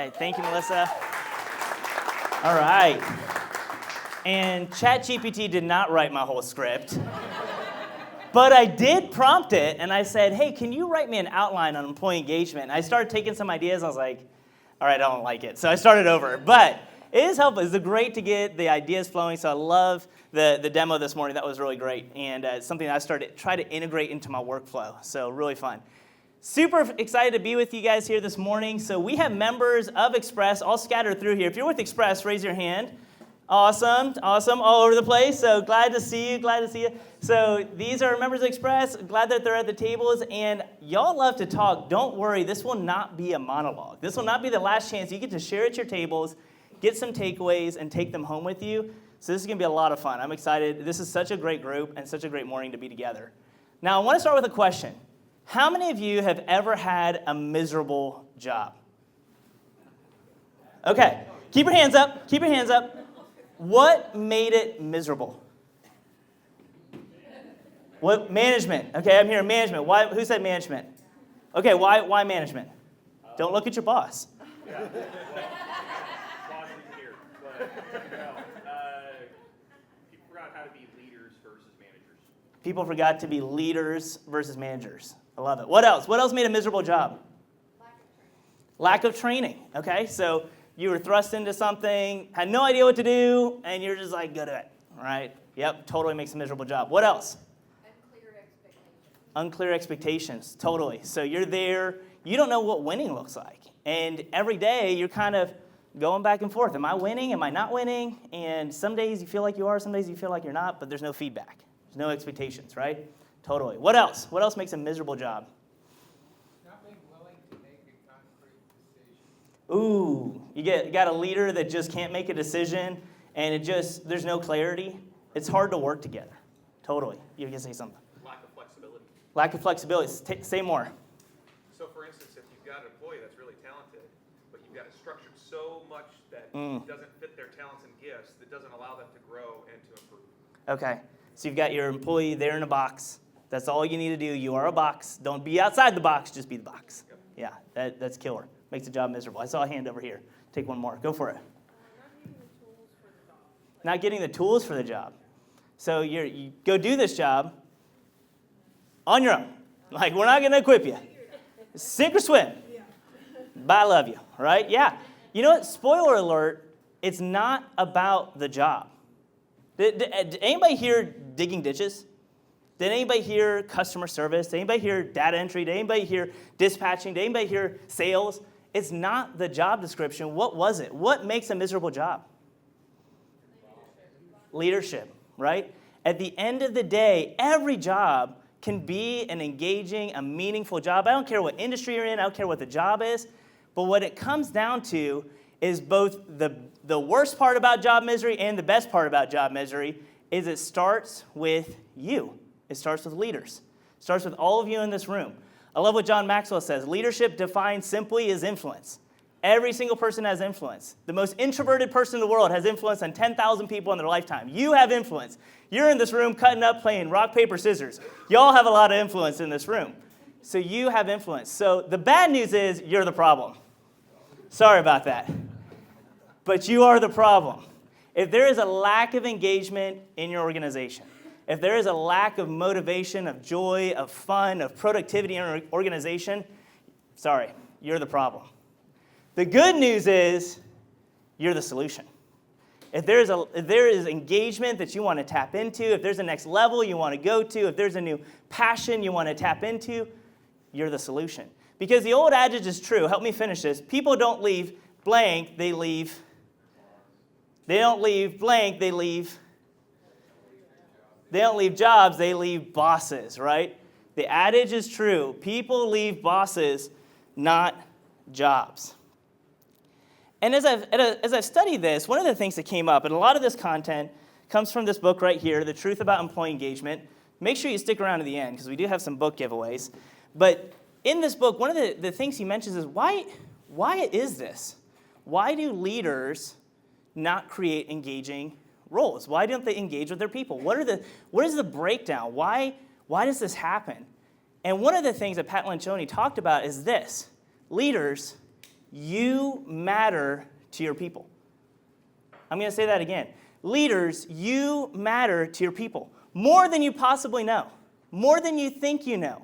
right, thank you, Melissa. All right. And ChatGPT did not write my whole script. But I did prompt it, and I said, hey, can you write me an outline on employee engagement? And I started taking some ideas. I was like, all right, I don't like it. So I started over. But it is helpful. It's great to get the ideas flowing. So I love the demo this morning. That was really great. And it's something that I started to try to integrate into my workflow. So really fun. Super excited to be with you guys here this morning. So we have members of Express all scattered through here. If you're with Express, raise your hand. Awesome, all over the place. So glad to see you. So these are members of Express. Glad that they're at the tables. And y'all love to talk. Don't worry, this will not be a monologue. This will not be the last chance. You get to share at your tables, get some takeaways, and take them home with you. So this is going to be a lot of fun. I'm excited. This is such a great group and such a great morning to be together. Now, I want to start with a question. How many of you have ever had a miserable job? Okay, keep your hands up. What made it miserable? What management? Okay, I'm hearing management. Why? Who said management? Okay, why management? Don't look at your boss. Yeah. Boss is here, but no. People forgot how to be leaders versus managers. People forgot to be leaders versus managers. I love it. What else? What else made a miserable job? Lack of training. Okay, so you were thrust into something, had no idea what to do, and you're just like good at it, right? Yep, totally makes a miserable job. What else? Unclear expectations, totally. So you're there, you don't know what winning looks like. And every day you're kind of going back and forth. Am I winning? Am I not winning? And some days you feel like you are, some days you feel like you're not, but there's no feedback. There's no expectations, right? Totally. What else? What else makes a miserable job? Not being willing to make a concrete decision. Ooh, you got a leader that just can't make a decision, and there's no clarity. It's hard to work together. Totally. You can say something. Lack of flexibility. Say more. So, for instance, if you've got an employee that's really talented, but you've got it structured so much that doesn't fit their talents and gifts, that doesn't allow them to grow and to improve. Okay. So you've got your employee there in a box. That's all you need to do. You are a box. Don't be outside the box. Just be the box. Yep. Yeah, that's killer. Makes the job miserable. I saw a hand over here. Take one more. Go for it. Not getting the tools for the job. So you go do this job on your own. Like, we're not going to equip you. Sink or swim. Bye, love you. Right? Yeah. You know what? Spoiler alert, it's not about the job. Did anybody here digging ditches? Did anybody hear customer service? Did anybody hear data entry? Did anybody hear dispatching? Did anybody hear sales? It's not the job description. What was it? What makes a miserable job? Leadership, right? At the end of the day, every job can be an engaging, a meaningful job. I don't care what industry you're in. I don't care what the job is. But what it comes down to is both the worst part about job misery and the best part about job misery is it starts with you. It starts with leaders. It starts with all of you in this room. I love what John Maxwell says. Leadership defined simply is influence. Every single person has influence. The most introverted person in the world has influence on 10,000 people in their lifetime. You have influence. You're in this room cutting up, playing rock, paper, scissors. Y'all have a lot of influence in this room. So you have influence. So the bad news is you're the problem. Sorry about that. But you are the problem. If there is a lack of engagement in your organization, if there is a lack of motivation, of joy, of fun, of productivity in your organization, sorry, you're the problem. The good news is you're the solution. If there is engagement that you want to tap into, if there's a next level you want to go to, if there's a new passion you want to tap into, you're the solution. Because the old adage is true. Help me finish this. People don't leave blank, they leave. They don't leave blank, they leave. They don't leave jobs, they leave bosses, right? The adage is true. People leave bosses, not jobs. And as I've studied this, one of the things that came up, and a lot of this content comes from this book right here, The Truth About Employee Engagement. Make sure you stick around to the end, because we do have some book giveaways. But in this book, one of the things he mentions is, why is this? Why do leaders not create engaging roles? Why don't they engage with their people? What is the breakdown? Why does this happen? And one of the things that Pat Lencioni talked about is this. Leaders, you matter to your people. I'm going to say that again. Leaders, you matter to your people. More than you possibly know. More than you think you know.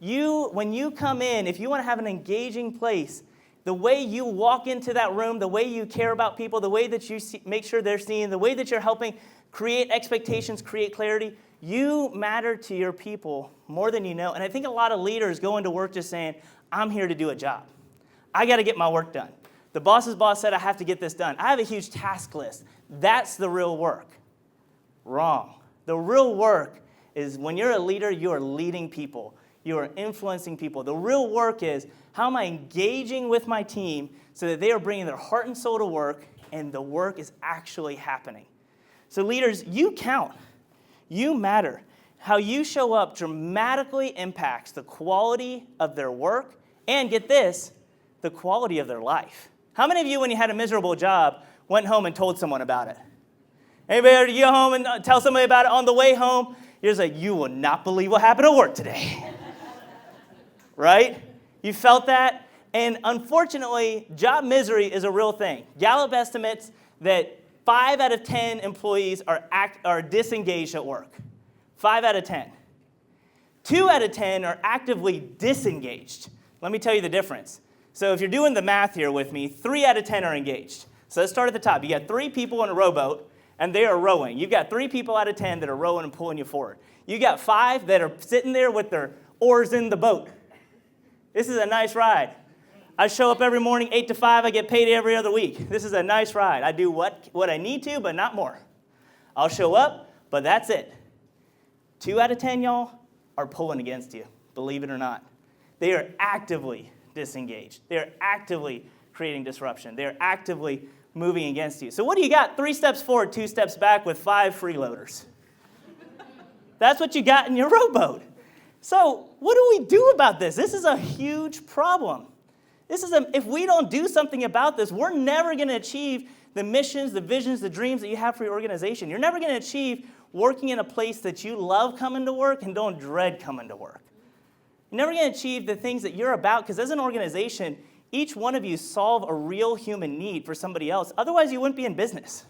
When you come in, if you want to have an engaging place, the way you walk into that room, the way you care about people, the way that you make sure they're seen, the way that you're helping create expectations, create clarity, you matter to your people more than you know. And I think a lot of leaders go into work just saying, I'm here to do a job. I got to get my work done. The boss's boss said I have to get this done. I have a huge task list. That's the real work. Wrong. The real work is when you're a leader, you are leading people. You are influencing people. The real work is, how am I engaging with my team so that they are bringing their heart and soul to work and the work is actually happening? So leaders, you count. You matter. How you show up dramatically impacts the quality of their work and, get this, the quality of their life. How many of you, when you had a miserable job, went home and told someone about it? Anybody ever go home and tell somebody about it on the way home? You're just like, you will not believe what happened at work today. Right? You felt that? And unfortunately, job misery is a real thing. Gallup estimates that 5 out of 10 employees are disengaged at work. 5 out of 10. 2 out of 10 are actively disengaged. Let me tell you the difference. So if you're doing the math here with me, 3 out of 10 are engaged. So let's start at the top. You got 3 people in a rowboat, and they are rowing. You've got 3 people out of 10 that are rowing and pulling you forward. You got 5 that are sitting there with their oars in the boat. This is a nice ride. I show up every morning 8 to 5. I get paid every other week. This is a nice ride. I do what I need to, but not more. I'll show up, but that's it. 2 out of 10, y'all, are pulling against you, believe it or not. They are actively disengaged. They are actively creating disruption. They are actively moving against you. So what do you got? 3 steps forward, 2 steps back with 5 freeloaders. That's what you got in your rowboat. So what do we do about this? This is a huge problem. If we don't do something about this, we're never going to achieve the missions, the visions, the dreams that you have for your organization. You're never going to achieve working in a place that you love coming to work and don't dread coming to work. You're never going to achieve the things that you're about, because as an organization, each one of you solve a real human need for somebody else. Otherwise, you wouldn't be in business.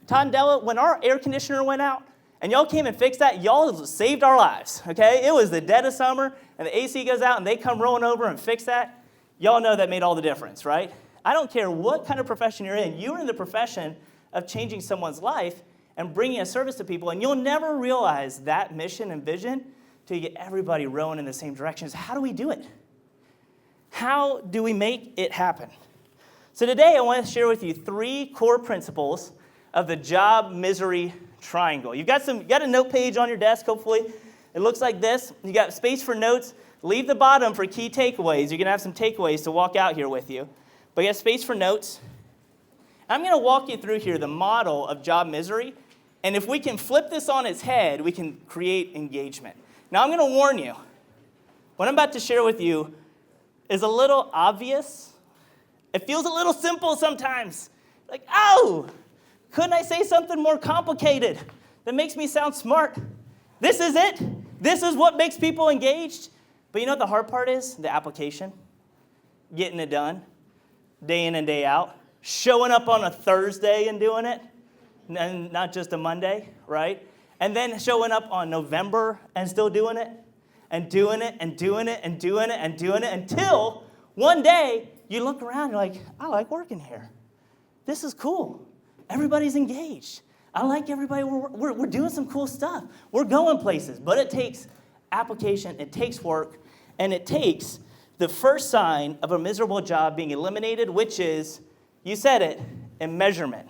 Todd and Della, when our air conditioner went out, and y'all came and fixed that, y'all saved our lives, okay? It was the dead of summer, and the AC goes out, and they come rolling over and fix that. Y'all know that made all the difference, right? I don't care what kind of profession you're in the profession of changing someone's life and bringing a service to people, and you'll never realize that mission and vision till you get everybody rowing in the same direction. So how do we do it? How do we make it happen? So today I want to share with you 3 core principles of the job misery triangle. You've got a note page on your desk, hopefully. It looks like this. You got space for notes. Leave the bottom for key takeaways. You're going to have some takeaways to walk out here with you. But you have space for notes. I'm going to walk you through here the model of job misery. And if we can flip this on its head, we can create engagement. Now, I'm going to warn you. What I'm about to share with you is a little obvious. It feels a little simple sometimes. Like, oh, couldn't I say something more complicated that makes me sound smart? This is it. This is what makes people engaged. But you know what the hard part is? The application. Getting it done. Day in and day out. Showing up on a Thursday and doing it. And not just a Monday, right? And then showing up on November and still doing it. And doing it and doing it and doing it and doing it until one day you look around and you're like, I like working here. This is cool. Everybody's engaged. I like everybody. We're doing some cool stuff. We're going places. But it takes application. It takes work. And it takes the first sign of a miserable job being eliminated, which is, you said it, immeasurement.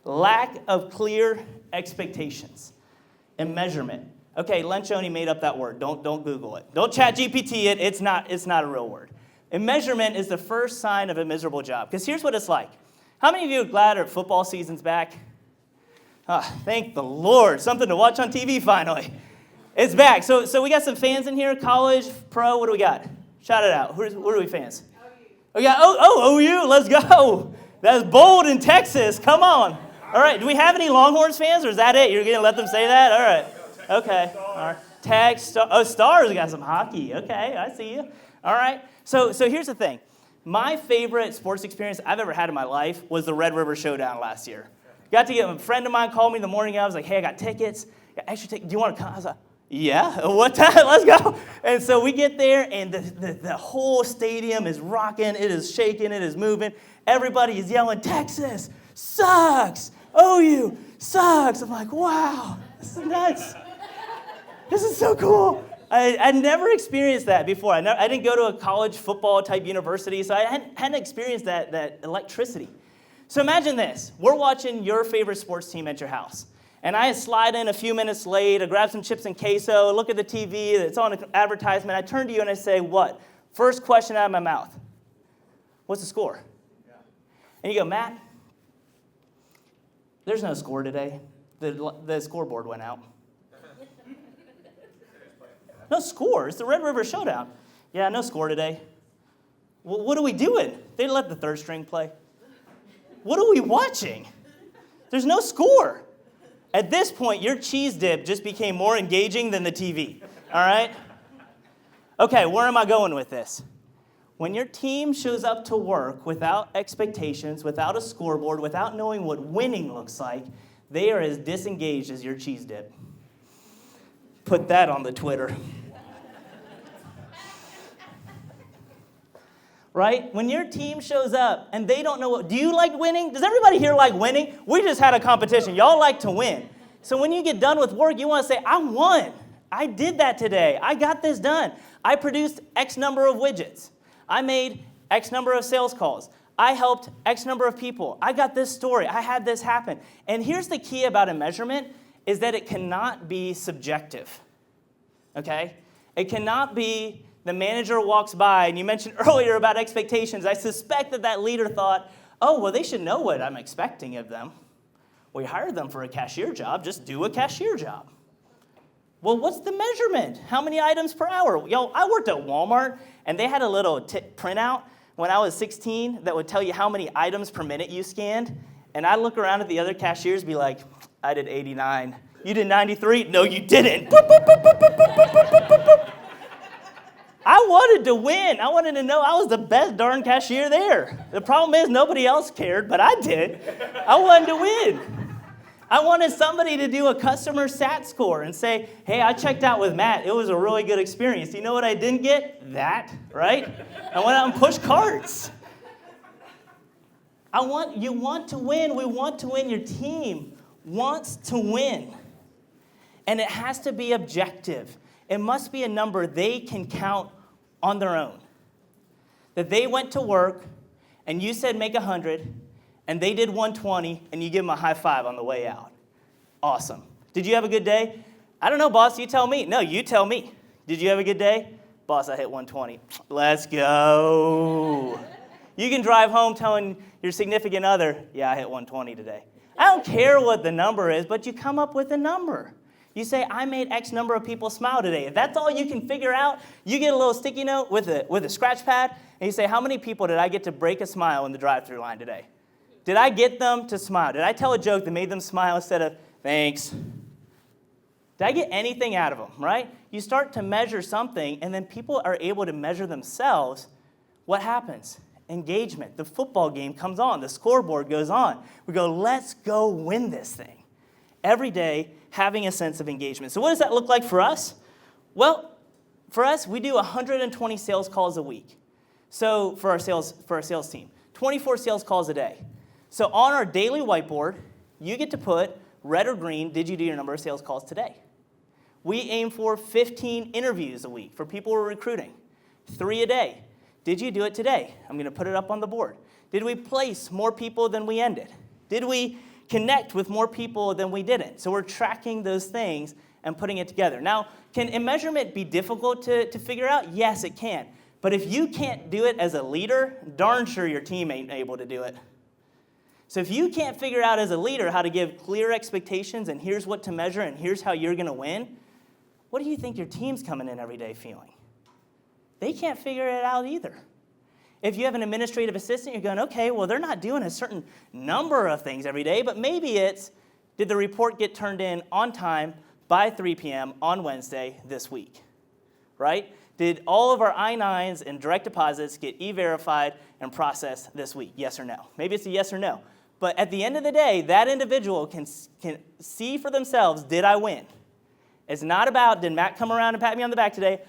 Lack of clear expectations. Immeasurement. Okay, Lencioni made up that word. Don't Google it. Don't chat GPT it. It's not a real word. Immeasurement is the first sign of a miserable job. Because here's what it's like. How many of you are glad our football season's back? Thank the Lord. Something to watch on TV finally. It's back. So we got some fans in here. College, pro, what do we got? Shout it out. Who are we fans? We got OU. Let's go. That's bold in Texas. Come on. All right. Do we have any Longhorns fans, or is that it? You're going to let them say that? All right. Okay. All right. Tag, Stars. We got some hockey. Okay. I see you. All right. So here's the thing. My favorite sports experience I've ever had in my life was the Red River Showdown last year. Got to get a friend of mine called me the morning of. I was like, hey, I got tickets. Got extra tickets. Do you want to come? I was like, yeah, what time? Let's go. And so we get there, and the whole stadium is rocking. It is shaking. It is moving. Everybody is yelling, Texas sucks. OU sucks. I'm like, wow, this is nuts. This is so cool. I never experienced that before. I didn't go to a college football type university, so I hadn't experienced that electricity. So imagine this. We're watching your favorite sports team at your house. And I slide in a few minutes late, I grab some chips and queso, look at the TV, it's on an advertisement. I turn to you and I say, what? First question out of my mouth. What's the score? Yeah. And you go, Matt, there's no score today. The scoreboard went out. No score. It's the Red River Showdown. Yeah, no score today. Well, what are we doing? They let the third string play. What are we watching? There's no score. At this point, your cheese dip just became more engaging than the TV, all right? Okay, where am I going with this? When your team shows up to work without expectations, without a scoreboard, without knowing what winning looks like, they are as disengaged as your cheese dip. Put that on the Twitter. Right? When your team shows up and they don't know do you like winning? Does everybody here like winning? We just had a competition. Y'all like to win. So when you get done with work, you want to say, I won. I did that today. I got this done. I produced X number of widgets. I made X number of sales calls. I helped X number of people. I got this story. I had this happen. And here's the key about a measurement is that it cannot be subjective. Okay? It cannot be the manager walks by, and you mentioned earlier about expectations. I suspect that leader thought, oh, well, they should know what I'm expecting of them. We hired them for a cashier job. Just do a cashier job. Well, what's the measurement? How many items per hour? I worked at Walmart, and they had a little printout when I was 16 that would tell you how many items per minute you scanned. And I'd look around at the other cashiers and be like, I did 89. You did 93? No, you didn't. Boop, boop, boop, boop, boop, boop, boop, boop, boop, boop. I wanted to win. I wanted to know I was the best darn cashier there. The problem is nobody else cared, but I did. I wanted to win. I wanted somebody to do a customer sat score and say, hey, I checked out with Matt. It was a really good experience. You know what I didn't get? That, right? I went out and pushed carts. You want to win. We want to win. Your team wants to win. And it has to be objective. It must be a number they can count on their own. That they went to work, and you said make 100, and they did 120, and you give them a high five on the way out. Awesome. Did you have a good day? I don't know, boss. You tell me. No, you tell me. Did you have a good day? Boss, I hit 120. Let's go. You can drive home telling your significant other, yeah, I hit 120 today. I don't care what the number is, but you come up with a number. You say, I made X number of people smile today. If that's all you can figure out, you get a little sticky note with a scratch pad, and you say, how many people did I get to break a smile in the drive-thru line today? Did I get them to smile? Did I tell a joke that made them smile instead of, thanks? Did I get anything out of them, right? You start to measure something, and then people are able to measure themselves. What happens? Engagement. The football game comes on. The scoreboard goes on. We go, let's go win this thing. Every day, having a sense of engagement. So what does that look like for us? Well, for us, we do 120 sales calls a week. So for our sales team, 24 sales calls a day. So on our daily whiteboard, you get to put red or green, did you do your number of sales calls today? We aim for 15 interviews a week for people we're recruiting. 3 a day. Did you do it today? I'm going to put it up on the board. Did we place more people than we ended? Did we connect with more people than we didn't? So we're tracking those things and putting it together. Now, can a measurement be difficult to figure out? Yes, it can. But if you can't do it as a leader, darn sure your team ain't able to do it. So if you can't figure out as a leader how to give clear expectations and here's what to measure and here's how you're going to win, what do you think your team's coming in every day feeling? They can't figure it out either. If you have an administrative assistant, you're going, okay, well, they're not doing a certain number of things every day, but maybe it's, did the report get turned in on time by 3 p.m. on Wednesday this week, right? Did all of our I-9s and direct deposits get e-verified and processed this week? Yes or no? Maybe it's a yes or no. But at the end of the day, that individual can see for themselves, did I win? It's not about, did Matt come around and pat me on the back today?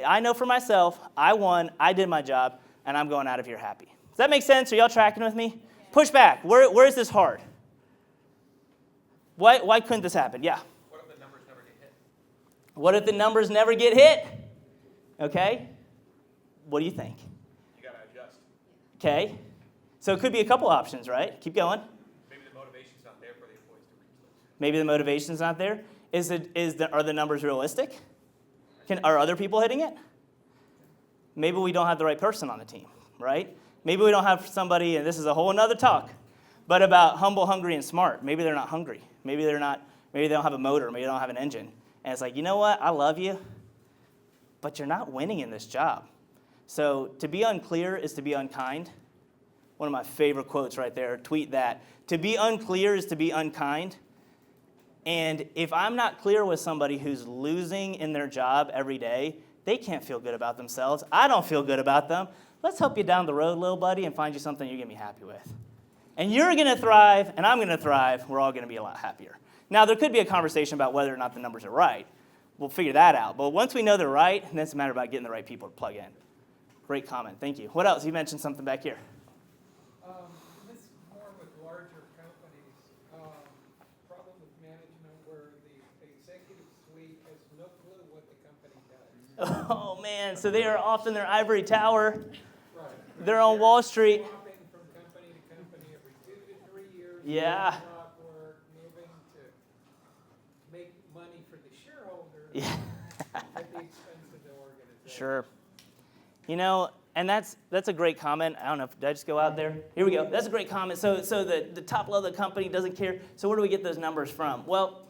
I know for myself, I won, I did my job, and I'm going out of here happy. Does that make sense? Are y'all tracking with me? Push back. Where is this hard? Why couldn't this happen? Yeah. What if the numbers never get hit? What if the numbers never get hit? Okay. What do you think? You got to adjust. Okay. So it could be a couple options, right? Keep going. Maybe the motivation's not there for the employees to reach those. Maybe the motivation's not there. Are the numbers realistic? Are other people hitting it? Maybe we don't have the right person on the team, right? Maybe we don't have somebody, and this is a whole another talk, but about humble, hungry, and smart. Maybe they're not hungry. Maybe they don't have a motor. Maybe they don't have an engine. And it's like, you know what? I love you, but you're not winning in this job. So to be unclear is to be unkind. One of my favorite quotes right there. Tweet that. To be unclear is to be unkind. And if I'm not clear with somebody who's losing in their job every day, they can't feel good about themselves. I don't feel good about them. Let's help you down the road, little buddy, and find you something you're going to be happy with. And you're going to thrive, and I'm going to thrive. We're all going to be a lot happier. Now, there could be a conversation about whether or not the numbers are right. We'll figure that out. But once we know they're right, then it's a matter about getting the right people to plug in. Great comment. Thank you. What else? You mentioned something back here. This is more with larger companies. Problem with management where the executive suite has no clue what the company does. Oh, man. So they are off in their ivory tower. Right. They're on Wall Street. Swapping from company to company every 2 to 3 years. Yeah. Doing job work, moving to make money for the shareholder Yeah. at the expense of the organization. Sure. You know, and that's a great comment. I don't know, did I just go out there? Here we go. That's a great comment. So the top level of the company doesn't care. So where do we get those numbers from? Well,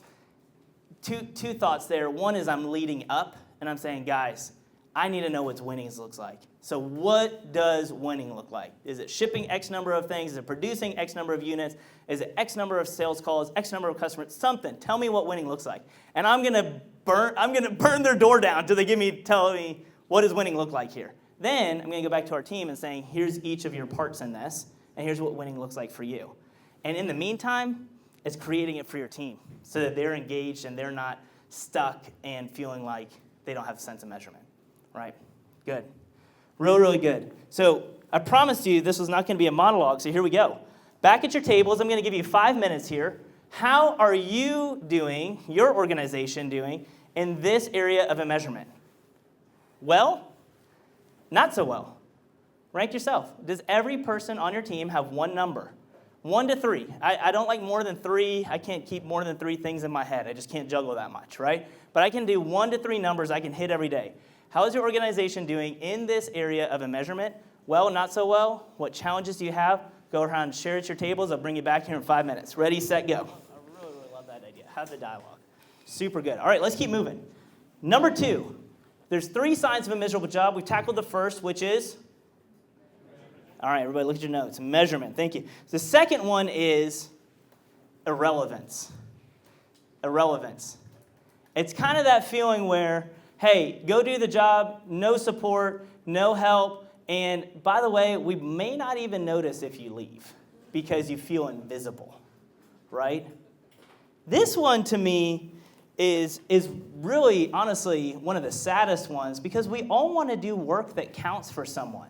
two thoughts there. One is I'm leading up, and I'm saying, guys, I need to know what winning looks like. So what does winning look like? Is it shipping X number of things? Is it producing X number of units? Is it X number of sales calls? X number of customers? Something. Tell me what winning looks like. And I'm gonna burn their door down till they tell me what does winning look like here. Then I'm going to go back to our team and saying, here's each of your parts in this, and here's what winning looks like for you. And in the meantime, it's creating it for your team so that they're engaged and they're not stuck and feeling like they don't have a sense of measurement, right? Good. Really good. So I promised you this was not going to be a monologue, so here we go. Back at your tables, I'm going to give you 5 minutes here. How are you doing, your organization doing, in this area of a measurement? Well, not so well. Rank yourself. Does every person on your team have one number? 1 to 3. I don't like more than 3. I can't keep more than 3 things in my head. I just can't juggle that much, right? But I can do 1 to 3 numbers I can hit every day. How is your organization doing in this area of a measurement? Well, not so well. What challenges do you have? Go around and share at your tables. I'll bring you back here in 5 minutes. Ready, set, go. I really love that idea. Have the dialogue. Super good. All right, let's keep moving. Number 2. There's 3 signs of a miserable job. We've tackled the first, which is? All right, everybody look at your notes. Measurement, thank you. The second one is irrelevance. Irrelevance. It's kind of that feeling where, hey, go do the job, no support, no help, and by the way, we may not even notice if you leave because you feel invisible, right? This one to me is really, honestly, one of the saddest ones because we all want to do work that counts for someone.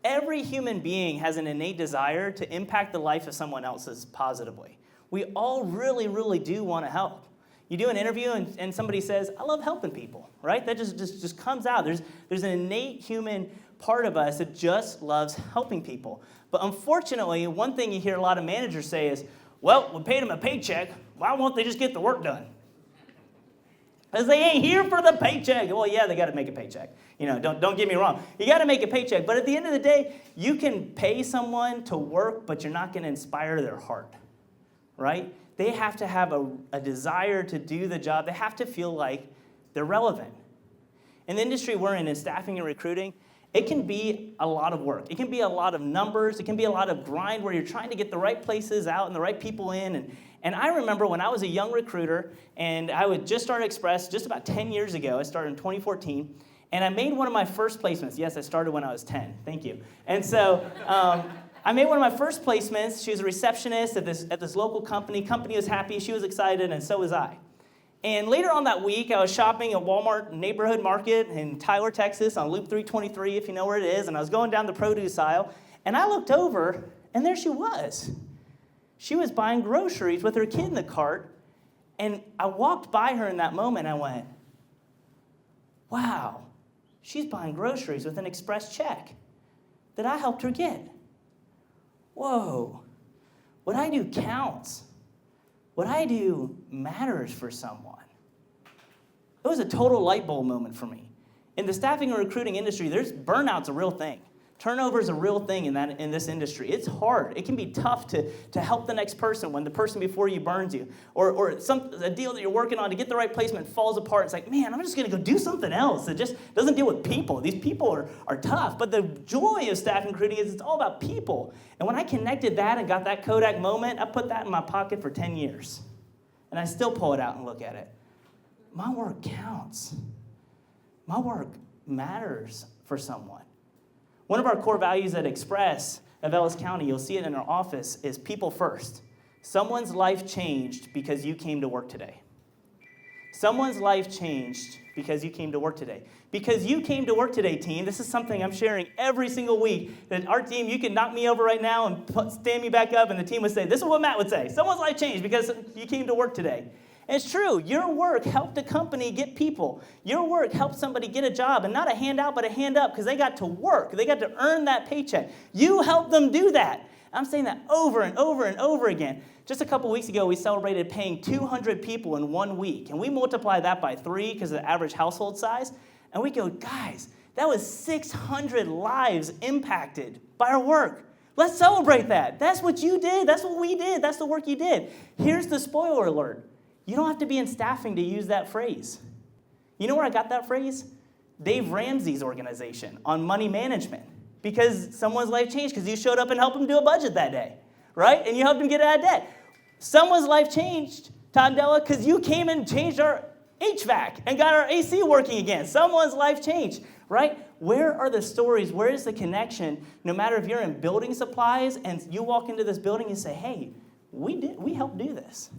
Every human being has an innate desire to impact the life of someone else's positively. We all really, really do want to help. You do an interview and somebody says, I love helping people, right? That just comes out. There's an innate human part of us that just loves helping people. But unfortunately, one thing you hear a lot of managers say is, well, we paid them a paycheck. Why won't they just get the work done? Because they ain't here for the paycheck. Well, yeah, they got to make a paycheck. You know, don't get me wrong. You got to make a paycheck. But at the end of the day, you can pay someone to work, but you're not going to inspire their heart, right? They have to have a desire to do the job. They have to feel like they're relevant. In the industry we're in staffing and recruiting, it can be a lot of work. It can be a lot of numbers. It can be a lot of grind where you're trying to get the right places out and the right people in. And I remember when I was a young recruiter and I would just start Express just about 10 years ago. I started in 2014. And I made one of my first placements. Yes, I started when I was 10. Thank you. And so I made one of my first placements. She was a receptionist at this local company. Company was happy. She was excited, and so was I. And later on that week, I was shopping at Walmart Neighborhood Market in Tyler, Texas, on Loop 323, if you know where it is. And I was going down the produce aisle, and I looked over, and there she was. She was buying groceries with her kid in the cart. And I walked by her in that moment, and I went, wow, she's buying groceries with an express check that I helped her get. Whoa, what I do counts. What I do matters for someone. It was a total light bulb moment for me. In the staffing and recruiting industry, burnout's a real thing. Turnover is a real thing in this industry. It's hard. It can be tough to help the next person when the person before you burns you. Or a deal that you're working on to get the right placement falls apart. It's like, man, I'm just going to go do something else that just doesn't deal with people. These people are tough. But the joy of staffing and recruiting is it's all about people. And when I connected that and got that Kodak moment, I put that in my pocket for 10 years. And I still pull it out and look at it. My work counts. My work matters for someone. One of our core values at Express of Ellis County, you'll see it in our office, is people first. Someone's life changed because you came to work today. Someone's life changed because you came to work today. Because you came to work today, team. This is something I'm sharing every single week. That our team, you can knock me over right now and stand me back up, and the team would say, this is what Matt would say. Someone's life changed because you came to work today. And it's true. Your work helped a company get people. Your work helped somebody get a job, and not a handout, but a hand up, because they got to work. They got to earn that paycheck. You helped them do that. I'm saying that over and over and over again. Just a couple weeks ago, we celebrated paying 200 people in 1 week, and we multiply that by 3 because of the average household size, and we go, guys, that was 600 lives impacted by our work. Let's celebrate that. That's what you did. That's what we did. That's the work you did. Here's the spoiler alert. You don't have to be in staffing to use that phrase. You know where I got that phrase? Dave Ramsey's organization on money management. Because someone's life changed because you showed up and helped them do a budget that day, right? And you helped them get out of debt. Someone's life changed, Todd Della, because you came and changed our HVAC and got our AC working again. Someone's life changed, right? Where are the stories? Where is the connection? No matter if you're in building supplies and you walk into this building and say, hey, we helped do this.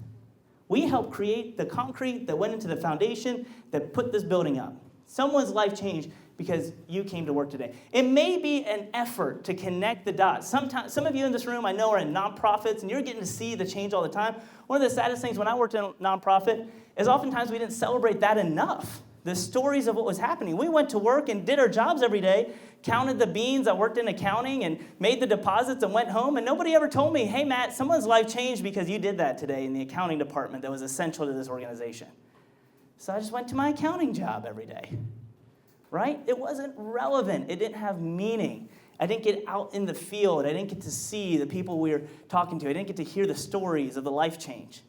We helped create the concrete that went into the foundation that put this building up. Someone's life changed because you came to work today. It may be an effort to connect the dots. Sometimes, some of you in this room I know are in nonprofits, and you're getting to see the change all the time. One of the saddest things when I worked in a nonprofit is oftentimes we didn't celebrate that enough. The stories of what was happening. We went to work and did our jobs every day, counted the beans. I worked in accounting and made the deposits and went home, and nobody ever told me, hey, Matt, someone's life changed because you did that today in the accounting department that was essential to this organization. So I just went to my accounting job every day, right? It wasn't relevant. It didn't have meaning. I didn't get out in the field. I didn't get to see the people we were talking to. I didn't get to hear the stories of the life change.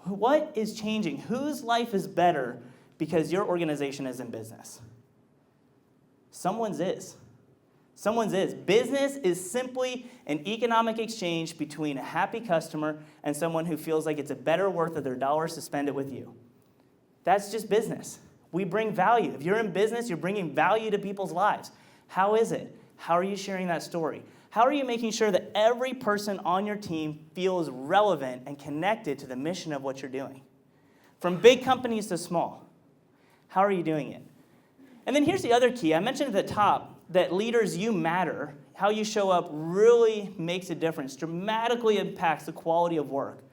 What is changing? Whose life is better because your organization is in business? Someone's is. Someone's is. Business is simply an economic exchange between a happy customer and someone who feels like it's a better worth of their dollars to spend it with you. That's just business. We bring value. If you're in business, you're bringing value to people's lives. How is it? How are you sharing that story? How are you making sure that every person on your team feels relevant and connected to the mission of what you're doing? From big companies to small. How are you doing it? And then here's the other key. I mentioned at the top that leaders, you matter. How you show up really makes a difference, dramatically impacts the quality of work.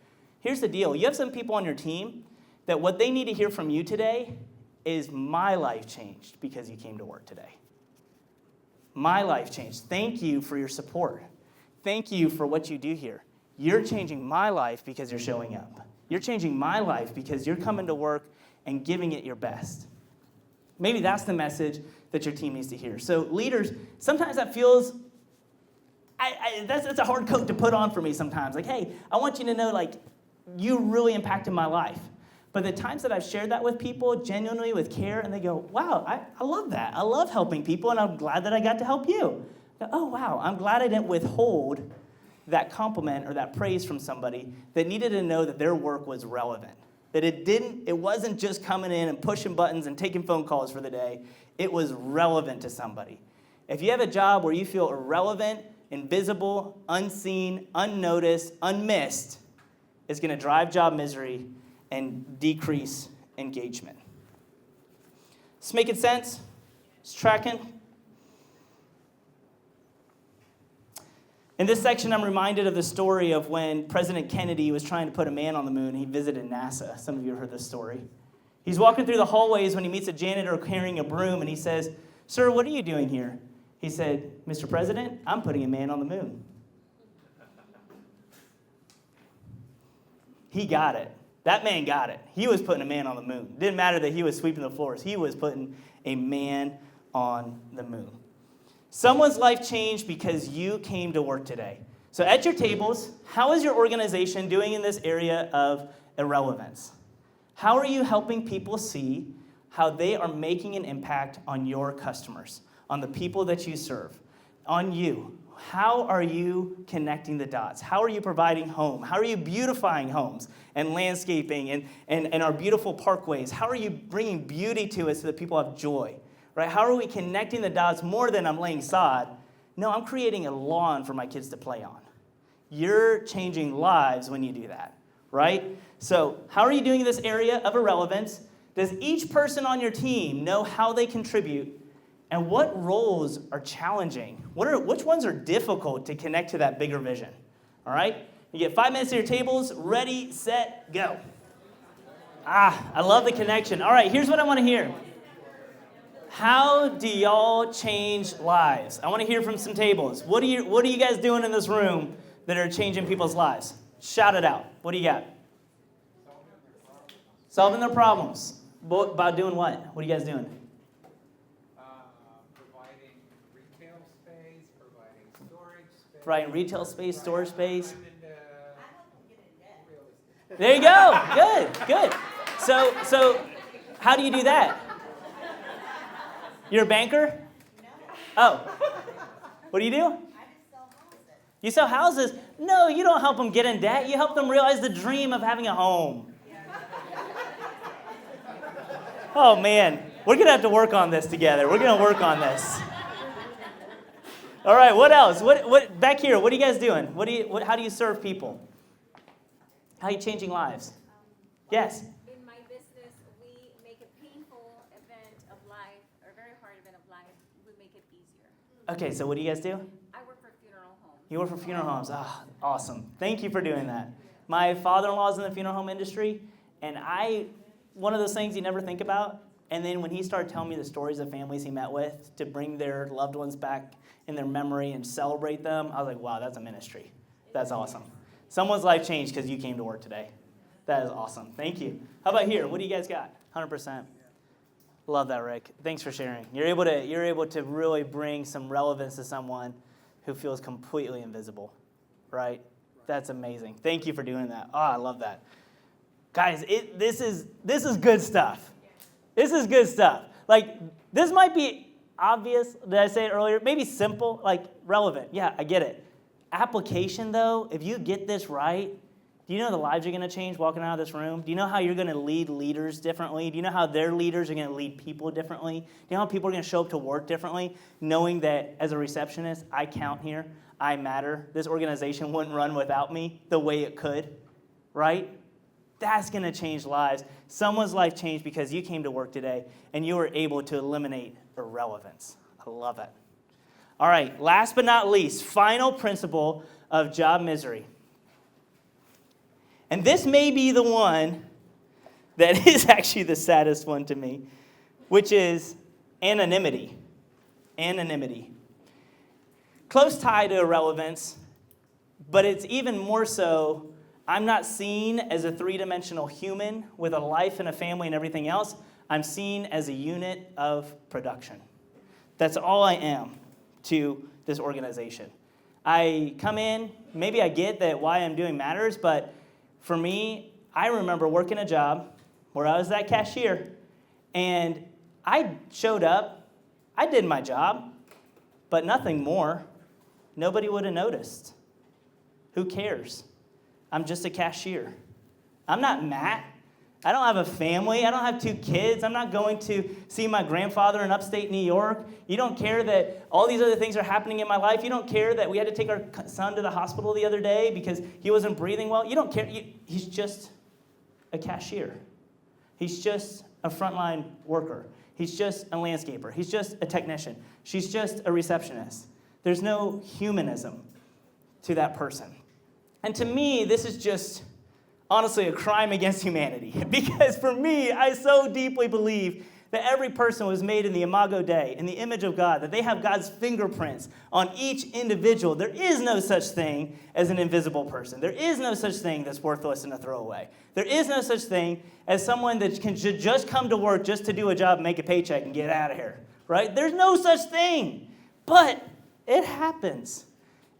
Here's the deal. You have some people on your team that what they need to hear from you today is my life changed because you came to work today. My life changed. Thank you for your support. Thank you for what you do here. You're changing my life because you're showing up. You're changing my life because you're coming to work and giving it your best. Maybe that's the message that your team needs to hear. So leaders, sometimes that feels, that's a hard coat to put on for me sometimes. Like, hey, I want you to know, like, you really impacted my life. But the times that I've shared that with people, genuinely with care, and they go, wow, I love that. I love helping people, and I'm glad that I got to help you. I go, oh, wow, I'm glad I didn't withhold that compliment or that praise from somebody that needed to know that their work was relevant. That it wasn't just coming in and pushing buttons and taking phone calls for the day. It was relevant to somebody. If you have a job where you feel irrelevant, invisible, unseen, unnoticed, unmissed, it's going to drive job misery and decrease engagement. Is making sense? Is tracking? In this section, I'm reminded of the story of when President Kennedy was trying to put a man on the moon. He visited NASA. Some of you have heard this story. He's walking through the hallways when he meets a janitor carrying a broom, and he says, "Sir, what are you doing here?" He said, "Mr. President, I'm putting a man on the moon." He got it. That man got it. He was putting a man on the moon. Didn't matter that he was sweeping the floors. He was putting a man on the moon. Someone's life changed because you came to work today. So at your tables, how is your organization doing in this area of irrelevance? How are you helping people see how they are making an impact on your customers, on the people that you serve, on you? How are you connecting the dots? How are you providing home? How are you beautifying homes and landscaping and our beautiful parkways? How are you bringing beauty to us so that people have joy? Right? How are we connecting the dots more than I'm laying sod? No, I'm creating a lawn for my kids to play on. You're changing lives when you do that, right? So how are you doing in this area of irrelevance? Does each person on your team know how they contribute? And what roles are challenging? Which ones are difficult to connect to that bigger vision? All right? You get 5 minutes at your tables. Ready, set, go. I love the connection. All right, here's what I want to hear. How do y'all change lives? I want to hear from some tables. What are you guys doing in this room that are changing people's lives? Shout it out. What do you got? Solving their problems. About doing what? What are you guys doing? Providing retail space, providing storage space. Providing retail space, storage space. And, There you go. Good. So how do you do that? You're a banker? No. Oh. What do you do? I just sell houses. You sell houses? No, you don't help them get in debt. You help them realize the dream of having a home. Oh, man. We're going to have to work on this together. We're going to work on this. All right, what else? What back here, what are you guys doing? How do you serve people? How are you changing lives? Yes? In my business, we make a painful event of life, or a very hard event of life, we make it easier. Okay, so what do you guys do? I work for funeral homes. You work for funeral homes. Ah, awesome. Thank you for doing that. My father-in-law is in the funeral home industry, and one of those things you never think about, and then when he started telling me the stories of families he met with to bring their loved ones back in their memory and celebrate them, I was like, wow, that's a ministry. That's awesome. Someone's life changed because you came to work today. That is awesome. Thank you. How about here? What do you guys got? 100%. Love that, Rick. Thanks for sharing. You're able to really bring some relevance to someone who feels completely invisible, right? That's amazing. Thank you for doing that. Oh, I love that. Guys, this is good stuff. This is good stuff. Like, this might be obvious. Did I say it earlier? Maybe simple, like relevant. Yeah, I get it. Application, though, if you get this right, do you know the lives you're going to change walking out of this room? Do you know how you're going to lead leaders differently? Do you know how their leaders are going to lead people differently? Do you know how people are going to show up to work differently, knowing that as a receptionist, I count here, I matter. This organization wouldn't run without me the way it could, right? That's going to change lives. Someone's life changed because you came to work today and you were able to eliminate irrelevance. I love it. All right, last but not least, final principle of job misery. And this may be the one that is actually the saddest one to me, which is anonymity. Anonymity. Close tie to irrelevance, but it's even more so, I'm not seen as a three-dimensional human with a life and a family and everything else. I'm seen as a unit of production. That's all I am to this organization. I come in, maybe I get that why I'm doing matters, but for me, I remember working a job where I was that cashier, and I showed up, I did my job, but nothing more. Nobody would have noticed. Who cares? I'm just a cashier. I'm not Matt. I don't have a family. I don't have 2 kids. I'm not going to see my grandfather in upstate New York. You don't care that all these other things are happening in my life. You don't care that we had to take our son to the hospital the other day because he wasn't breathing well. You don't care. He's just a cashier. He's just a frontline worker. He's just a landscaper. He's just a technician. She's just a receptionist. There's no humanism to that person. And to me, this is just honestly a crime against humanity. Because for me, I so deeply believe that every person was made in the imago Dei, in the image of God, that they have God's fingerprints on each individual. There is no such thing as an invisible person. There is no such thing that's worthless and a throwaway. There is no such thing as someone that should just come to work just to do a job, make a paycheck, and get out of here, right? There's no such thing. But it happens.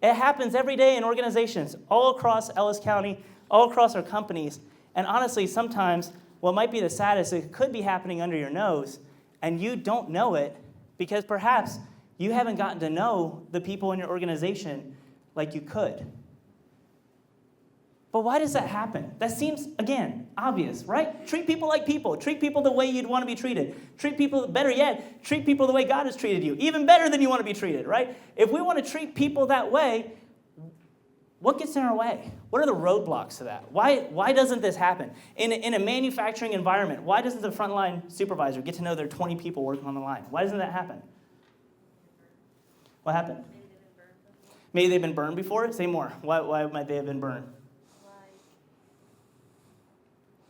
It happens every day in organizations all across Ellis County, all across our companies. And honestly, sometimes what might be the saddest, it could be happening under your nose, and you don't know it because perhaps you haven't gotten to know the people in your organization like you could. But why does that happen? That seems, again, obvious, right? Treat people like people. Treat people the way you'd want to be treated. Treat people, better yet, treat people the way God has treated you, even better than you want to be treated, right? If we want to treat people that way, what gets in our way? What are the roadblocks to that? Why doesn't this happen? In a manufacturing environment, why doesn't the frontline supervisor get to know there are 20 people working on the line? Why doesn't that happen? What happened? Maybe they've been burned before? Say more. Why might they have been burned? Like,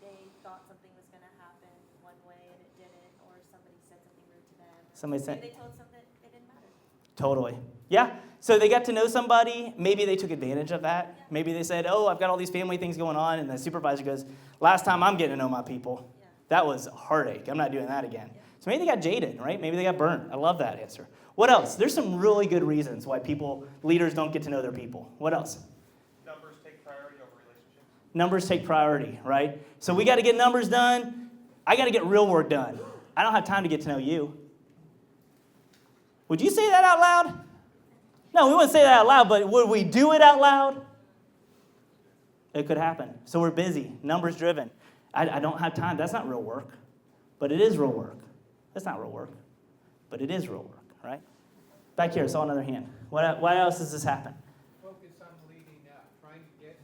they thought something was going to happen one way and it didn't, or somebody said something rude to them. Somebody said. Maybe they told something it didn't matter. Totally. Yeah. So they got to know somebody. Maybe they took advantage of that. Yeah. Maybe they said, oh, I've got all these family things going on. And the supervisor goes, last time I'm getting to know my people. Yeah. That was a heartache. I'm not doing that again. Yeah. So maybe they got jaded, right? Maybe they got burned. I love that answer. What else? There's some really good reasons why leaders don't get to know their people. What else? Numbers take priority over relationships. Numbers take priority, right? So we got to get numbers done. I got to get real work done. I don't have time to get to know you. Would you say that out loud? No, we wouldn't say that out loud, but would we do it out loud? It could happen. So we're busy, numbers driven. I don't have time. That's not real work, but it is real work. That's not real work, but it is real work, right? Back here, I saw another hand. Why else does this happen? Focus on leading up, trying to get,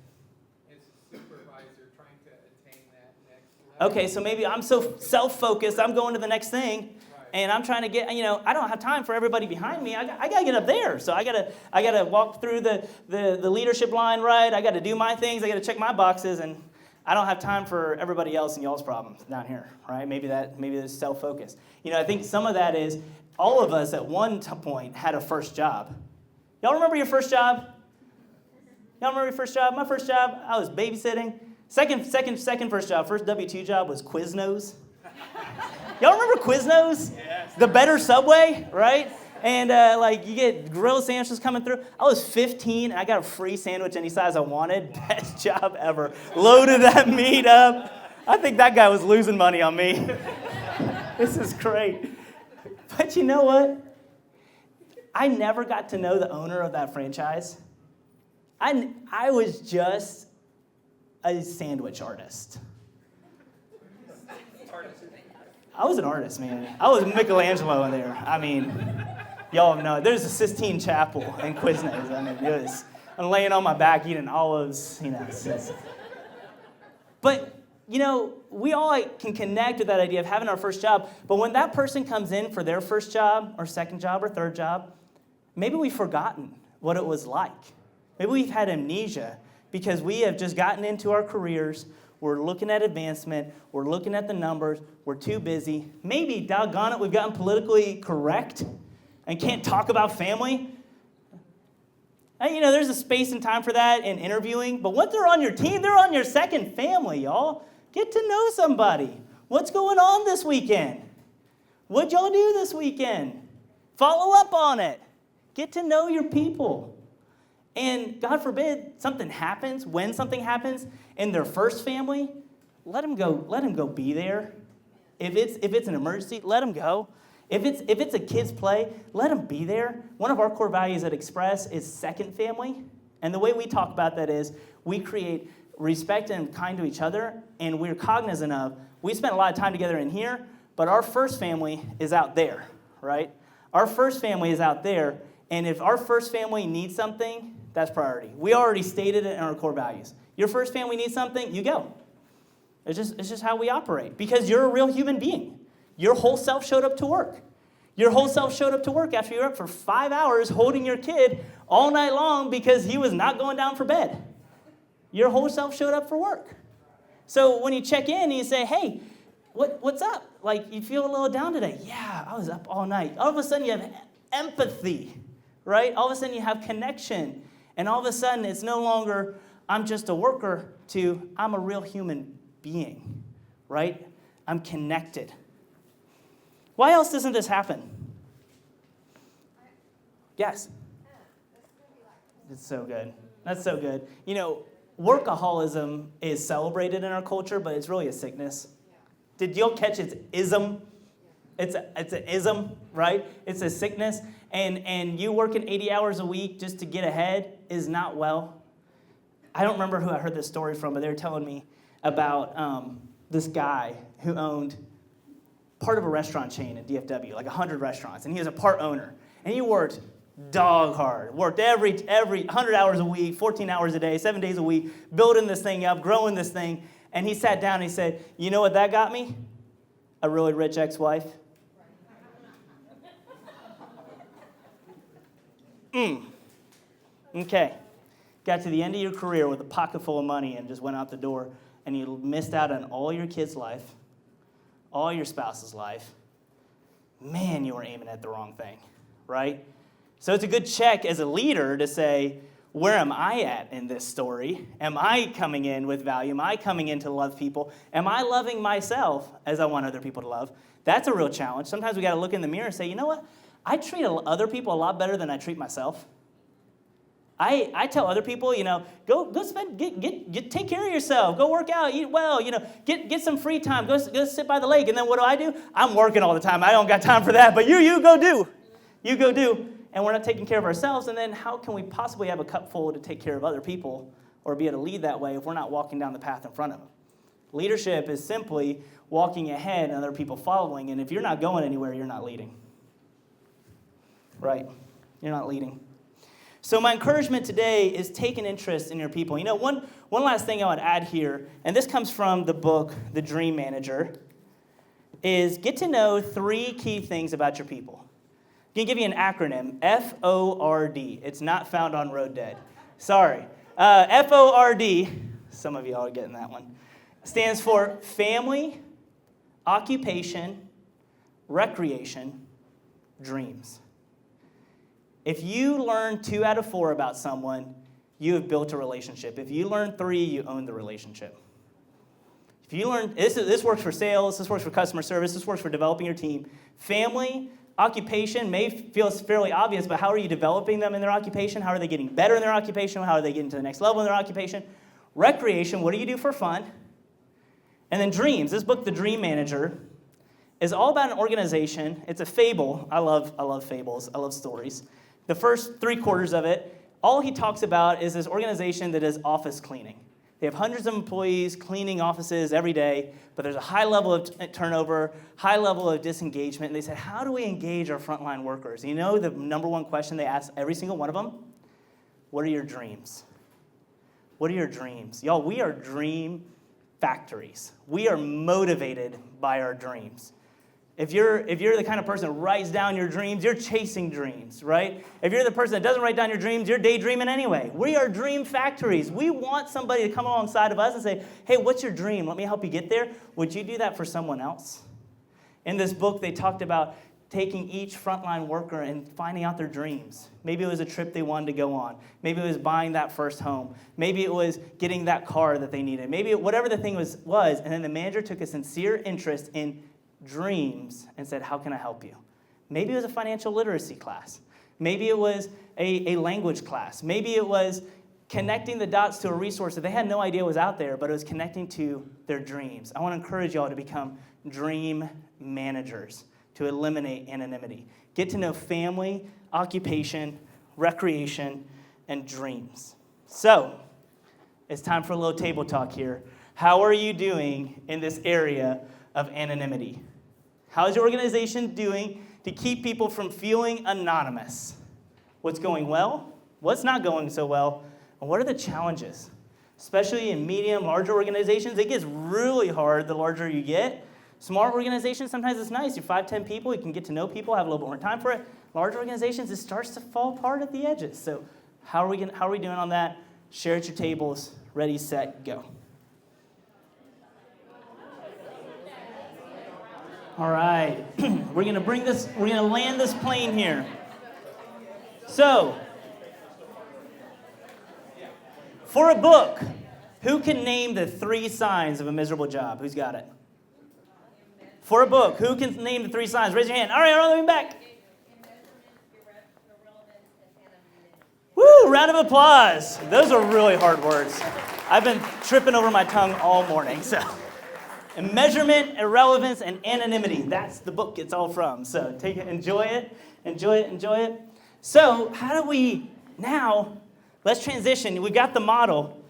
as a supervisor, trying to attain that next level. Okay, so maybe I'm so self-focused, I'm going to the next thing. And I'm trying to get, I don't have time for everybody behind me. I got to get up there. So I got to walk through the leadership line, right? I got to do my things. I got to check my boxes. And I don't have time for everybody else and y'all's problems down here, right? Maybe there's self-focus. I think some of that is all of us at one point had a first job. Y'all remember your first job? Y'all remember your first job? My first job, I was babysitting. Second first job, first W-2 job was Quiznos. Y'all remember Quiznos? Yes. The better Subway, right? And you get grilled sandwiches coming through. I was 15, and I got a free sandwich any size I wanted. Best job ever. Loaded that meat up. I think that guy was losing money on me. This is great. But you know what? I never got to know the owner of that franchise. I was just a sandwich artist. I was an artist, man. I was Michelangelo in there. I mean, y'all know. There's a Sistine Chapel in Quiznos. I mean, I'm laying on my back eating olives, But, we all can connect with that idea of having our first job. But when that person comes in for their first job or second job or third job, maybe we've forgotten what it was like. Maybe we've had amnesia because we have just gotten into our careers. We're looking at advancement. We're looking at the numbers. We're too busy. Maybe, doggone it, we've gotten politically correct and can't talk about family. And, there's a space and time for that in interviewing. But once they're on your team, they're on your second family, y'all. Get to know somebody. What's going on this weekend? What'd y'all do this weekend? Follow up on it. Get to know your people. And God forbid something happens, when something happens in their first family, let them go be there. If it's an emergency, let them go. If it's a kid's play, let them be there. One of our core values at Express is second family. And the way we talk about that is we create respect and kind to each other, and we're cognizant of, we spent a lot of time together in here, but our first family is out there, right? Our first family is out there, and if our first family needs something, that's priority. We already stated it in our core values. Your first family needs something, you go. It's just how we operate, because you're a real human being. Your whole self showed up to work. Your whole self showed up to work after you were up for 5 hours holding your kid all night long because he was not going down for bed. Your whole self showed up for work. So when you check in and you say, hey, what's up? Like, you feel a little down today? Yeah, I was up all night. All of a sudden you have empathy, right? All of a sudden you have connection. And all of a sudden it's no longer, I'm just a worker, to I'm a real human being, right? I'm connected. Why else doesn't this happen? Yes? It's so good. That's so good. You know, workaholism is celebrated in our culture, but it's really a sickness. Did you catch its ism? It's an ism, right? It's a sickness. And you working 80 hours a week just to get ahead is not well. I don't remember who I heard this story from, but they were telling me about this guy who owned part of a restaurant chain in DFW, like 100 restaurants, and he was a part owner. And he worked dog hard, worked every 100 hours a week, 14 hours a day, 7 days a week, building this thing up, growing this thing. And he sat down and he said, you know what that got me? A really rich ex-wife. Okay. Got to the end of your career with a pocket full of money and just went out the door, and you missed out on all your kids' life, all your spouse's life. Man, you were aiming at the wrong thing, right? So it's a good check as a leader to say, where am I at in this story? Am I coming in with value? Am I coming in to love people? Am I loving myself as I want other people to love? That's a real challenge. Sometimes we got to look in the mirror and say, you know what? I treat other people a lot better than I treat myself. I tell other people, you know, go spend, take care of yourself. Go work out, eat well, you know, get some free time. Go sit by the lake. And then what do? I'm working all the time. I don't got time for that. But you go do. You go do. And we're not taking care of ourselves. And then how can we possibly have a cup full to take care of other people or be able to lead that way if we're not walking down the path in front of them? Leadership is simply walking ahead and other people following. And if you're not going anywhere, you're not leading. Right? You're not leading. So my encouragement today is take an interest in your people. You know, one last thing I would add here, and this comes from the book, The Dream Manager, is get to know 3 key things about your people. I'm going to give you an acronym, FORD. It's not found on Road Dead. Sorry. FORD, some of you all are getting that one, stands for family, occupation, recreation, dreams. If you learn 2 out of 4 about someone, you have built a relationship. If you learn 3, you own the relationship. If you learn, this works for sales, this works for customer service, this works for developing your team. Family, occupation may feel fairly obvious, but how are you developing them in their occupation? How are they getting better in their occupation? How are they getting to the next level in their occupation? Recreation, what do you do for fun? And then dreams. This book, The Dream Manager, is all about an organization. It's a fable. I love fables. I love stories. The first 3 quarters of it, all he talks about is this organization that does office cleaning. They have hundreds of employees cleaning offices every day, but there's a high level of turnover, high level of disengagement. And they said, how do we engage our frontline workers? And you know the number one question they ask every single one of them? What are your dreams? What are your dreams? Y'all, we are dream factories. We are motivated by our dreams. If you're the kind of person that writes down your dreams, you're chasing dreams, right? If you're the person that doesn't write down your dreams, you're daydreaming anyway. We are dream factories. We want somebody to come alongside of us and say, hey, what's your dream? Let me help you get there. Would you do that for someone else? In this book, they talked about taking each frontline worker and finding out their dreams. Maybe it was a trip they wanted to go on. Maybe it was buying that first home. Maybe it was getting that car that they needed. Maybe whatever the thing was, and then the manager took a sincere interest in dreams and said, how can I help you? Maybe it was a financial literacy class. Maybe it was a language class. Maybe it was connecting the dots to a resource that they had no idea was out there, but it was connecting to their dreams. I want to encourage y'all to become dream managers, to eliminate anonymity. Get to know family, occupation, recreation, and dreams. So, it's time for a little table talk here. How are you doing in this area of anonymity? How is your organization doing to keep people from feeling anonymous? What's going well? What's not going so well? And what are the challenges? Especially in medium, larger organizations, it gets really hard the larger you get. Small organizations, sometimes it's nice. You're 5, 10 people, you can get to know people, have a little bit more time for it. Large organizations, it starts to fall apart at the edges. So how are we doing on that? Share at your tables. Ready, set, go. All right. We're going to land this plane here. So, for a book, who can name the 3 signs of a miserable job? Who's got it? For a book, who can name the 3 signs? Raise your hand. All right, let me back. Woo, round of applause. Those are really hard words. I've been tripping over my tongue all morning. So, and measurement, irrelevance, and anonymity. That's the book it's all from. So take it, enjoy it. So how do we now, let's transition. We got the model,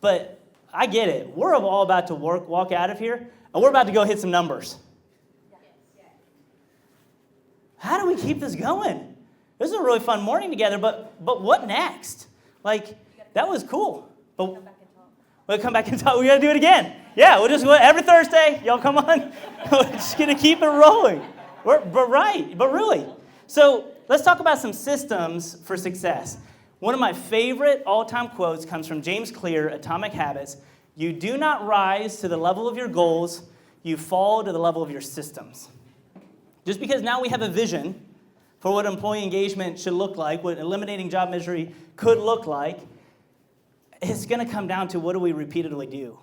but I get it. We're all about to walk out of here, and we're about to go hit some numbers. How do we keep this going? This is a really fun morning together, but what next? Like, that was cool. But we'll come back and talk. We got to do it again. Yeah, we'll just every Thursday. Y'all come on. We're just going to keep it rolling. But really. So let's talk about some systems for success. One of my favorite all-time quotes comes from James Clear, Atomic Habits. You do not rise to the level of your goals. You fall to the level of your systems. Just because now we have a vision for what employee engagement should look like, what eliminating job misery could look like, it's going to come down to what do we repeatedly do.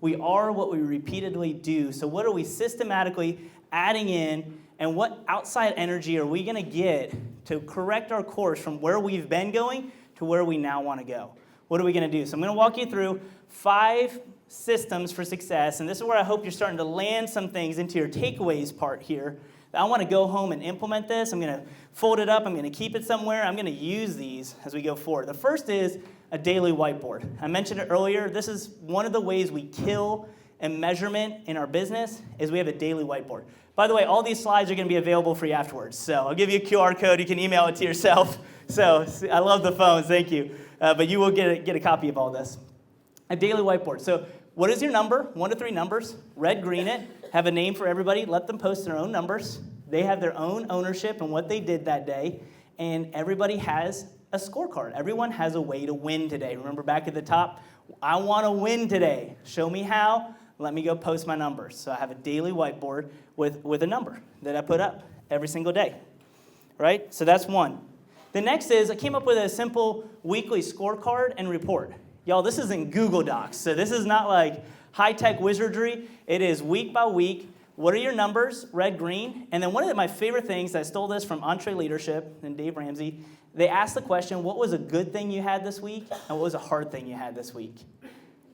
We are what we repeatedly do. So what are we systematically adding in, and what outside energy are we going to get to correct our course from where we've been going to where we now want to go? What are we going to do? So I'm going to walk you through 5 systems for success, and this is where I hope you're starting to land some things into your takeaways part here. I want to go home and implement this. I'm going to fold it up. I'm going to keep it somewhere. I'm going to use these as we go forward. The first is a daily whiteboard. I mentioned it earlier. This is one of the ways we kill and measurement in our business is we have a daily whiteboard. By the way, all these slides are going to be available for you afterwards. So I'll give you a QR code. You can email it to yourself. So I love the phones. Thank you. But you will get a copy of all this. A daily whiteboard. So what is your number? 1 to 3 numbers. Red, green it. Have a name for everybody. Let them post their own numbers. They have their own ownership in what they did that day. And everybody has a scorecard. Everyone has a way to win today. Remember back at the top, I want to win today. Show me how. Let me go post my numbers. So I have a daily whiteboard with a number that I put up every single day. Right? So that's one. The next is I came up with a simple weekly scorecard and report. Y'all, this is in Google Docs. So this is not like high-tech wizardry. It is week by week. What are your numbers? Red, green. And then one of my favorite things, I stole this from Entree Leadership and Dave Ramsey. They asked the question, what was a good thing you had this week? And what was a hard thing you had this week?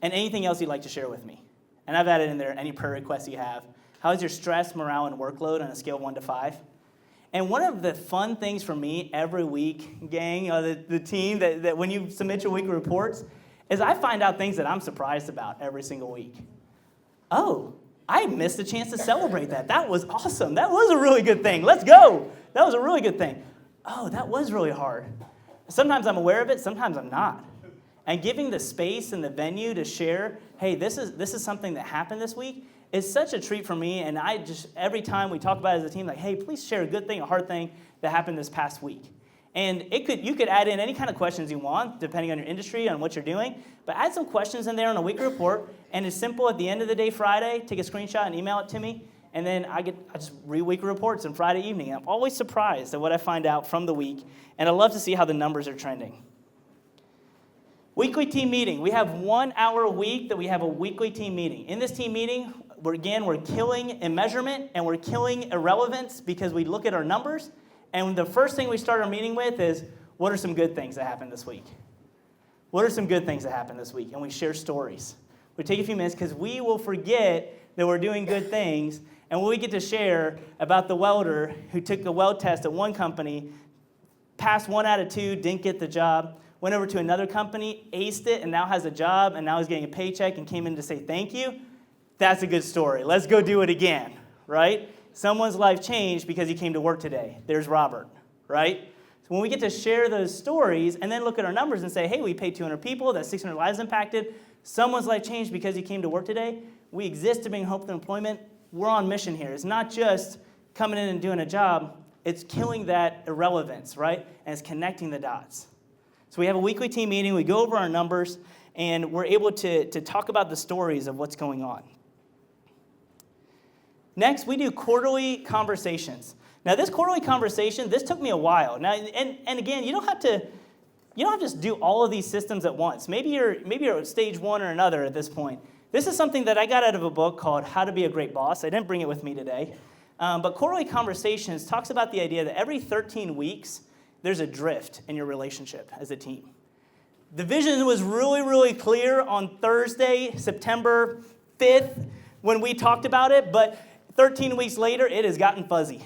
And anything else you'd like to share with me? And I've added in there any prayer requests you have. How is your stress, morale, and workload on a scale of 1 to 5? And one of the fun things for me every week, gang, the team, that when you submit your weekly reports, is I find out things that I'm surprised about every single week. Oh, I missed a chance to celebrate that. That was awesome. That was a really good thing. Let's go. That was a really good thing. Oh, that was really hard. Sometimes I'm aware of it, sometimes I'm not. And giving the space and the venue to share, hey, this is something that happened this week, is such a treat for me. And I just, every time we talk about it as a team, like, hey, please share a good thing, a hard thing that happened this past week. And you could add in any kind of questions you want, depending on your industry, on what you're doing. But add some questions in there on a weekly report. And it's simple. At the end of the day, Friday, take a screenshot and email it to me. And then I just read weekly reports on Friday evening. And I'm always surprised at what I find out from the week. And I love to see how the numbers are trending. Weekly team meeting. We have 1 hour a week that we have a weekly team meeting. In this team meeting, we're killing in measurement and we're killing irrelevance because we look at our numbers. And the first thing we start our meeting with is, what are some good things that happened this week? What are some good things that happened this week? And we share stories. We take a few minutes because we will forget that we're doing good things. And we get to share about the welder who took the weld test at one company, passed 1 out of 2, didn't get the job, went over to another company, aced it, and now has a job, and now he's getting a paycheck and came in to say thank you. That's a good story. Let's go do it again, right? Someone's life changed because he came to work today. There's Robert, right? So when we get to share those stories and then look at our numbers and say, hey, we paid 200 people, that's 600 lives impacted, someone's life changed because he came to work today, we exist to bring hope to employment. We're on mission here. It's not just coming in and doing a job. It's killing that irrelevance, right? And it's connecting the dots. So we have a weekly team meeting. We go over our numbers, and we're able to talk about the stories of what's going on. Next, we do quarterly conversations. Now, this quarterly conversation, this took me a while. Now, and again, you don't have to just do all of these systems at once. Maybe you're at stage one or another at this point. This is something that I got out of a book called How to Be a Great Boss. I didn't bring it with me today. But quarterly conversations talks about the idea that every 13 weeks, there's a drift in your relationship as a team. The vision was really, really clear on Thursday, September 5th, when we talked about it, but 13 weeks later, it has gotten fuzzy.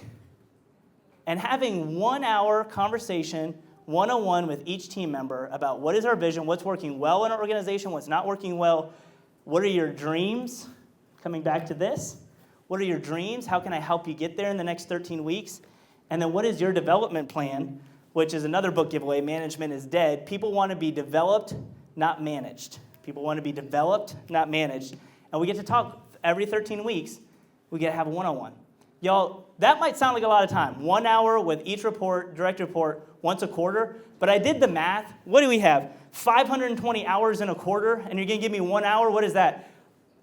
And having 1 hour conversation, one-on-one with each team member about what is our vision, what's working well in our organization, what's not working well, what are your dreams, coming back to this, what are your dreams, how can I help you get there in the next 13 weeks, and then what is your development plan, which is another book giveaway, Management is Dead. People want to be developed, not managed. People want to be developed, not managed. And we get to talk every 13 weeks. We get to have a one-on-one. Y'all, that might sound like a lot of time. 1 hour with each report, direct report, once a quarter. But I did the math. What do we have? 520 hours in a quarter, and you're going to give me 1 hour? What is that?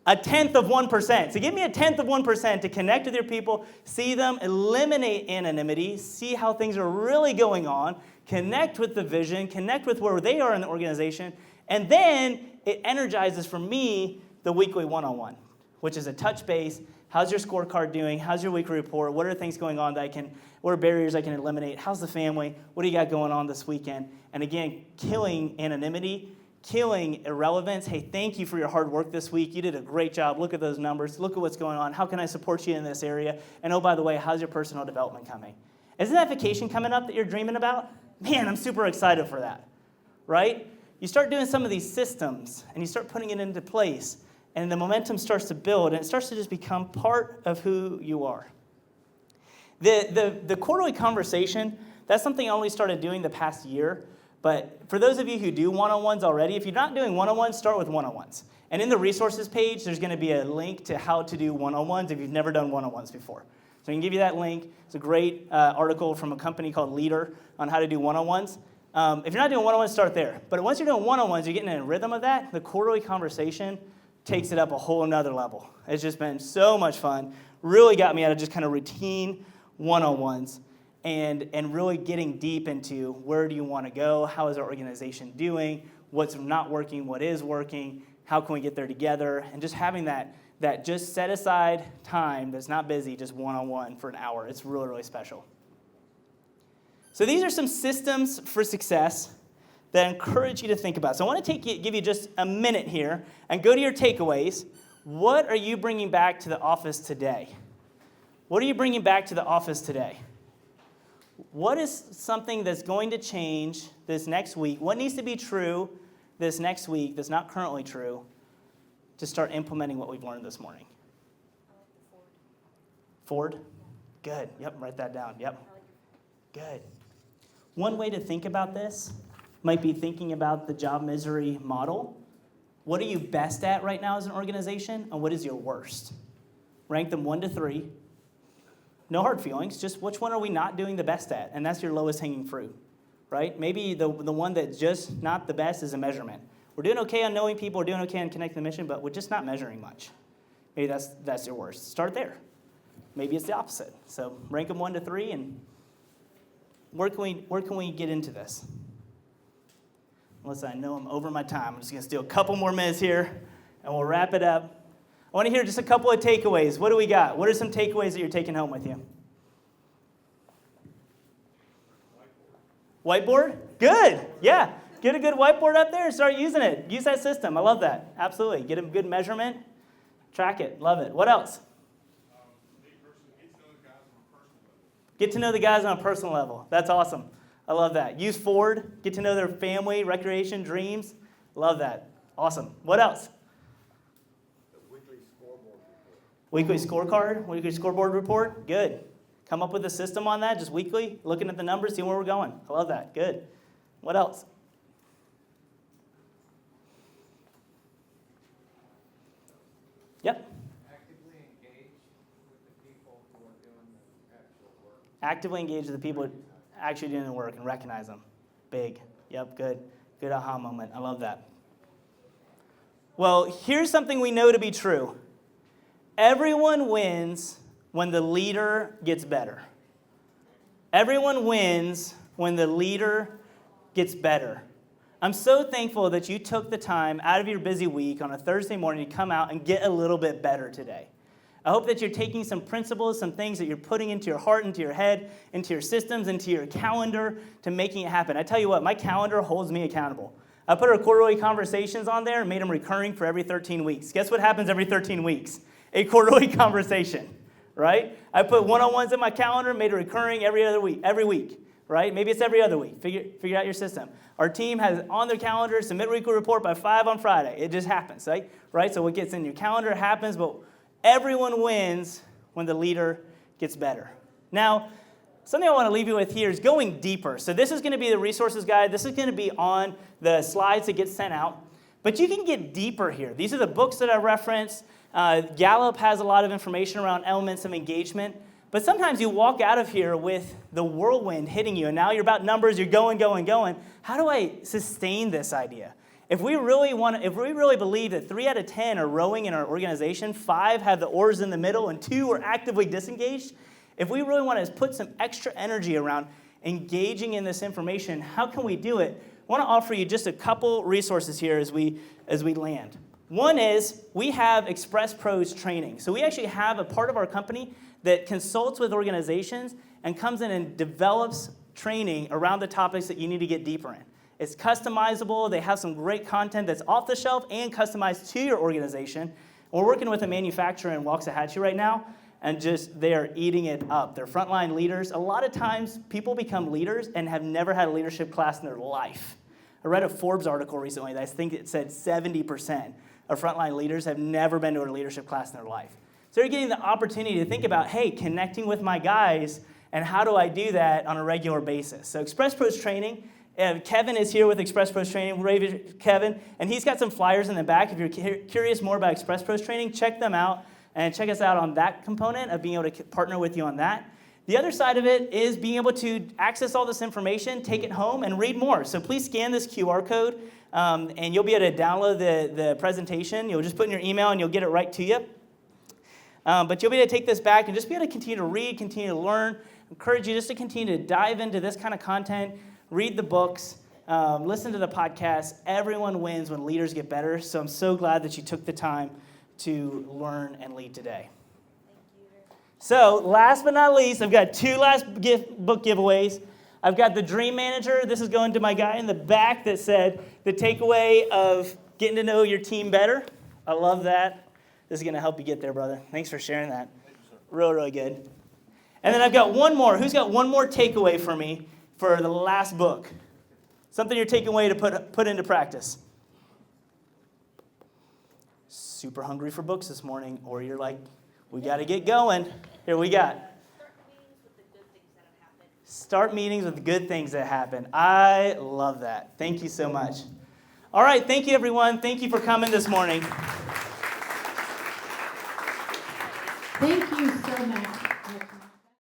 1/10 of 1%. So give me 1/10 of 1% to connect with your people, see them, eliminate anonymity, see how things are really going on, connect with the vision, connect with where they are in the organization, and then it energizes for me the weekly one-on-one, which is a touch base. How's your scorecard doing? How's your weekly report? What are things going on that what are barriers I can eliminate? How's the family? What do you got going on this weekend? And again, killing anonymity, killing irrelevance. Hey, thank you for your hard work this week. You did a great job. Look at those numbers. Look at what's going on. How can I support you in this area? And oh, by the way, how's your personal development coming? Isn't that vacation coming up that you're dreaming about? Man, I'm super excited for that, right? You start doing some of these systems, and you start putting it into place, and the momentum starts to build, and it starts to just become part of who you are. The quarterly conversation, that's something I only started doing the past year. But for those of you who do one-on-ones already, if you're not doing one-on-ones, start with one-on-ones. And in the resources page, there's going to be a link to how to do one-on-ones if you've never done one-on-ones before. So I can give you that link. It's a great article from a company called Leader on how to do one-on-ones. If you're not doing one-on-ones, start there. But once you're doing one-on-ones, you're getting in a rhythm of that. The quarterly conversation takes it up a whole nother level. It's just been so much fun. Really got me out of just kind of routine one-on-ones. And really getting deep into where do you want to go, how is our organization doing, what's not working, what is working, how can we get there together, and just having that just set aside time that's not busy, just one-on-one for an hour. It's really, really special. So these are some systems for success that I encourage you to think about. So I want to give you just a minute here and go to your takeaways. What are you bringing back to the office today? What are you bringing back to the office today? What is something that's going to change this next week? What needs to be true this next week that's not currently true to start implementing what we've learned this morning? Ford? Good. Yep, write that down. Yep. Good. One way to think about this might be thinking about the job misery model. What are you best at right now as an organization, and what is your worst? Rank them 1 to 3. No hard feelings, just which one are we not doing the best at? And that's your lowest hanging fruit, right? Maybe the one that's just not the best is a measurement. We're doing okay on knowing people, we're doing okay on connecting the mission, but we're just not measuring much. Maybe that's your worst. Start there. Maybe it's the opposite. So rank them 1 to 3, and where can we get into this? Unless I know I'm over my time, I'm just going to steal a couple more minutes here, and we'll wrap it up. I want to hear just a couple of takeaways. What do we got? What are some takeaways that you're taking home with you? Whiteboard? Good. Yeah. Get a good whiteboard up there and start using it. Use that system. I love that. Absolutely. Get a good measurement. Track it. Love it. What else? Get to know the guys on a personal level. That's awesome. I love that. Use Ford, get to know their family, recreation, dreams. Love that. Awesome. What else? The weekly scoreboard report. Weekly scorecard, weekly scoreboard report. Good. Come up with a system on that, just weekly, looking at the numbers, seeing where we're going. I love that. Good. What else? Yep. Actively engage with the people who are doing the actual work. Actively engage with the people actually doing the work and recognize them. Big. Yep, good. Good aha moment. I love that. Well, here's something we know to be true. Everyone wins when the leader gets better. Everyone wins when the leader gets better. I'm so thankful that you took the time out of your busy week on a Thursday morning to come out and get a little bit better today. I hope that you're taking some principles, some things that you're putting into your heart, into your head, into your systems, into your calendar to making it happen. I tell you what, my calendar holds me accountable. I put our quarterly conversations on there and made them recurring for every 13 weeks. Guess what happens every 13 weeks? A quarterly conversation, right? I put one-on-ones in my calendar, made it recurring every week, right? Maybe it's every other week. Figure out your system. Our team has on their calendar, submit a weekly report by 5 on Friday. It just happens, right? So what gets in your calendar happens, but everyone wins when the leader gets better. Now, something I want to leave you with here is going deeper. So this is going to be the resources guide. This is going to be on the slides that get sent out. But you can get deeper here. These are the books that I referenced. Gallup has a lot of information around elements of engagement. But sometimes you walk out of here with the whirlwind hitting you, and now you're about numbers, you're going. How do I sustain this idea? If we really believe that 3 out of 10 are rowing in our organization, 5 have the oars in the middle, and 2 are actively disengaged, if we really want to put some extra energy around engaging in this information, how can we do it? I want to offer you just a couple resources here as we land. One is we have Express Pros training. So we actually have a part of our company that consults with organizations and comes in and develops training around the topics that you need to get deeper in. It's customizable. They have some great content that's off the shelf and customized to your organization. We're working with a manufacturer in Waxahachie right now, and just they are eating it up. They're frontline leaders. A lot of times, people become leaders and have never had a leadership class in their life. I read a Forbes article recently that I think it said 70% of frontline leaders have never been to a leadership class in their life. So they're getting the opportunity to think about, hey, connecting with my guys, and how do I do that on a regular basis? So Express Pros Training, Kevin is here with Express Pros Training, Kevin, and he's got some flyers in the back. If you're curious more about Express Pros Training, check them out, and check us out on that component of being able to partner with you on that. The other side of it is being able to access all this information, take it home, and read more. So please scan this QR code, and you'll be able to download the presentation. You'll just put in your email, and you'll get it right to you. But you'll be able to take this back and just be able to continue to read, continue to learn. I encourage you just to continue to dive into this kind of content, read the books, listen to the podcast. Everyone wins when leaders get better. So I'm so glad that you took the time to learn and lead today. So last but not least, I've got 2 last book giveaways. I've got The Dream Manager. This is going to my guy in the back that said the takeaway of getting to know your team better. I love that. This is going to help you get there, brother. Thanks for sharing that. Thank you, sir. Really good. And then I've got one more. Who's got one more takeaway for me for the last book? Something you're taking away to put into practice. Super hungry for books this morning, or you're like, we got to get going. Here we got. Start meetings with the good things that happen. I love that. Thank you so much. All right, thank you, everyone. Thank you for coming this morning.